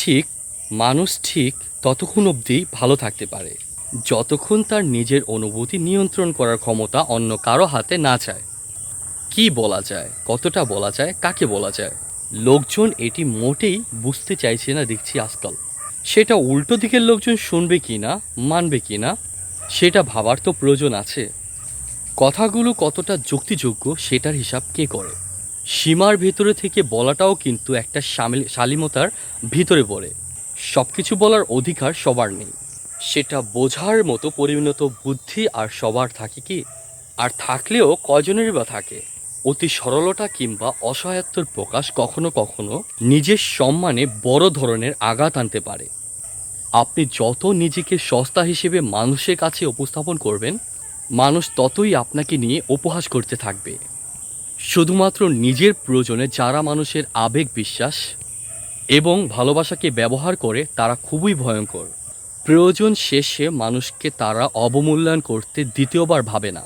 ঠিক মানুষ ঠিক ততক্ষণ অবধি ভালো থাকতে পারে যতক্ষণ তার নিজের অনুভূতি নিয়ন্ত্রণ করার ক্ষমতা অন্য কারো হাতে না চায়। কি বলা যায়, কতটা বলা যায়, কাকে বলা যায়, লোকজন এটি মোটেই বুঝতে চাইছে না দেখছি আজকাল। সেটা উল্টো দিকের লোকজন শুনবে কি না, মানবে কি না, সেটা ভাবার তো প্রয়োজন আছে। কথাগুলো কতটা যুক্তিযোগ্য সেটার হিসাব কে করে? সীমার ভেতরে থেকে বলাটাও কিন্তু একটা শালীনতার ভিতরে পড়ে। সব কিছু বলার অধিকার সবার নেই, সেটা বোঝার মতো পরিণত বুদ্ধি আর সবার থাকে কি? আর থাকলেও কয়জনেরই বা থাকে? অতি সরলতা কিংবা অসহায়ত্বের প্রকাশ কখনো কখনো নিজের সম্মানে বড় ধরনের আঘাত আনতে পারে। আপনি যত নিজেকে সস্তা হিসেবে মানুষের কাছে উপস্থাপন করবেন, মানুষ ততই আপনাকে নিয়ে উপহাস করতে থাকবে। শুধুমাত্র নিজের প্রয়োজনে যারা মানুষের আবেগ, বিশ্বাস এবং ভালোবাসাকে ব্যবহার করে তারা খুবই ভয়ঙ্কর। প্রয়োজন শেষে মানুষকে তারা অবমূল্যায়ন করতে দ্বিতীয়বার ভাবে না।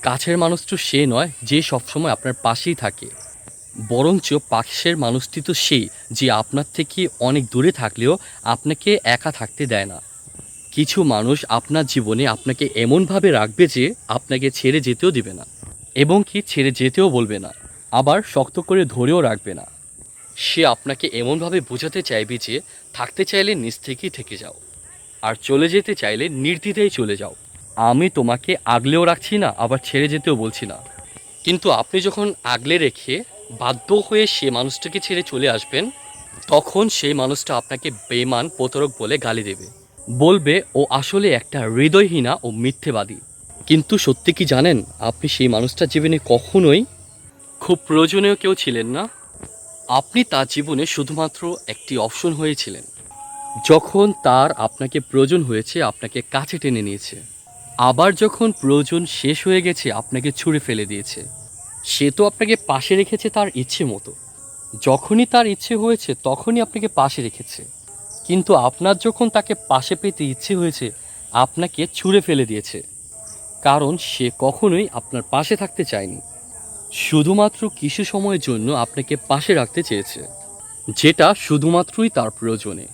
কাছের মানুষ তো সে নয় যে সবসময় আপনার পাশেই থাকে, বরঞ্চ পাশের মানুষটি তো সেই যে আপনার থেকে অনেক দূরে থাকলেও আপনাকে একা থাকতে দেয় না। কিছু মানুষ আপনার জীবনে আপনাকে এমনভাবে রাখবে যে আপনাকে ছেড়ে যেতেও দিবে না, এবং কি ছেড়ে যেতেও বলবে না, আবার শক্ত করে ধরেও রাখবে না। সে আপনাকে এমনভাবে বোঝাতে চাইবে যে থাকতে চাইলে নিজ থেকেই থেকে যাও, আর চলে যেতে চাইলে নির্দ্বিধায় চলে যাও। আমি তোমাকে আগলেও রাখছি না, আবার ছেড়ে যেতেও বলছি না। কিন্তু আপনি যখন আগলে রেখে বাধ্য হয়ে সে মানুষটাকে ছেড়ে চলে আসবেন, তখন সেই মানুষটা আপনাকে বেঈমান, প্রতারক বলে গালি দেবে, বলবে ও আসলে একটা হৃদয়হীনা ও মিথ্যেবাদী। কিন্তু সত্যি কি জানেন, আপনি সেই মানুষটার জীবনে কখনোই খুব প্রয়োজনীয় কেউ ছিলেন না। আপনি তার জীবনে শুধুমাত্র একটি অপশন হয়েছিলেন। যখন তার আপনাকে প্রয়োজন হয়েছে আপনাকে কাছে টেনে নিয়েছে, আবার যখন প্রয়োজন শেষ হয়ে গেছে আপনাকে ছুঁড়ে ফেলে দিয়েছে। সে তো আপনাকে পাশে রেখেছে তার ইচ্ছে মতো, যখনই তার ইচ্ছে হয়েছে তখনই আপনাকে পাশে রেখেছে। কিন্তু আপনার যখন তাকে পাশে পেতে ইচ্ছে হয়েছে আপনাকে ছুঁড়ে ফেলে দিয়েছে, কারণ সে কখনোই আপনার পাশে থাকতে চায়নি। শুধুমাত্র কিছু সময়ের জন্য আপনাকে পাশে রাখতে চেয়েছে, যেটা শুধুমাত্রই তার প্রয়োজনে।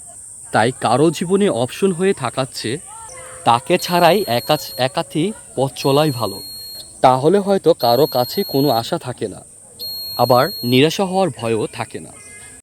তাই কারো জীবনে অপশন হয়ে থাকাচ্ছে তাকে ছাড়াই একাতি পথ চলাই ভালো। তাহলে হয়তো কারো কাছে কোনো আশা থাকে না, আবার নিরাশা হওয়ার ভয়ও থাকে না।